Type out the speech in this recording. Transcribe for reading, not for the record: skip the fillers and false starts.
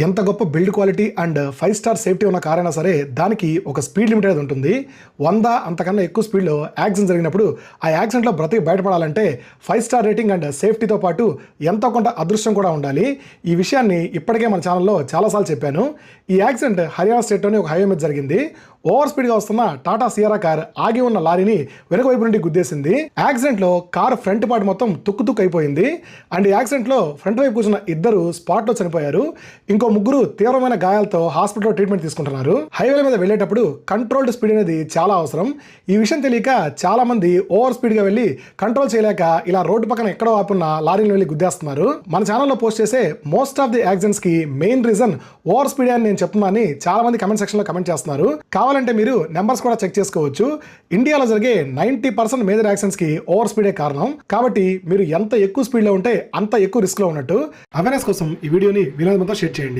ఎంత గొప్ప build quality and 5 star safety ఉన్న కార్ అయినా సరే దానికి ఒక స్పీడ్ లిమిట్ అనేది ఉంటుంది. 100 అంతకన్నా ఎక్కువ స్పీడ్లో యాక్సిడెంట్ జరిగినప్పుడు ఆ యాక్సిడెంట్లో బ్రతికి బయటపడాలంటే 5 స్టార్ రేటింగ్ అండ్ సేఫ్టీతో పాటు ఎంతో కొంత అదృష్టం కూడా ఉండాలి. ఈ విషయాన్ని ఇప్పటికే మన ఛానల్లో చాలాసార్లు చెప్పాను. ఈ యాక్సిడెంట్ హర్యానా స్టేట్లోని ఒక హైవే మీద జరిగింది. ఓవర్ స్పీడ్గా వస్తున్న టాటా సియారా కార్ ఆగి ఉన్న లారీని వెనుక వైపు నుండి గుద్దేసింది. యాక్సిడెంట్లో కార్ ఫ్రంట్ పార్ట్ మొత్తం తుక్కు అయిపోయింది. అండ్ ఈ యాక్సిడెంట్లో ఫ్రంట్ వైపు కూర్చున్న ఇద్దరు స్పాట్లో చనిపోయారు. ఇంకో ముగ్గురు తీవ్రమైన గాయాలతో హాస్పిటల్లో ట్రీట్మెంట్ తీసుకుంటున్నారు. హైవేల మీద వెళ్ళేటప్పుడు కంట్రోల్డ్ స్పీడ్ అనేది చాలా అవసరం. ఈ విషయం తెలియక చాలా మంది ఓవర్ స్పీడ్గా వెళ్ళి కంట్రోల్ చేయలేక ఇలా రోడ్డు పక్కన ఎక్కడో ఆపున్న లారీని వెళ్ళి గుద్దేస్తున్నారు. మన ఛానల్లో పోస్ట్ చేసే మోస్ట్ ఆఫ్ ది యాక్సిడెంట్స్ కి మెయిన్ రీజన్ ఓవర్ స్పీడ్ అని నేను చెప్తున్నానని చాలా మంది కమెంట్ సెక్షన్ లో కమెంట్ చేస్తున్నారు. కావాలంటే మీరు నెంబర్స్ కూడా చెక్ చేసుకోవచ్చు. ఇండియాలో జరిగే 90% మేజర్ యాక్సిడెంట్స్ కి ఓవర్ స్పీడే కారణం. కాబట్టి మీరు ఎంత ఎక్కువ స్పీడ్ లో ఉంటే అంత ఎక్కువ రిస్క్ లో ఉన్నట్టు. అవేర్నెస్ కోసం ఈ వీడియోని వీలైనంత షేర్ చేయండి.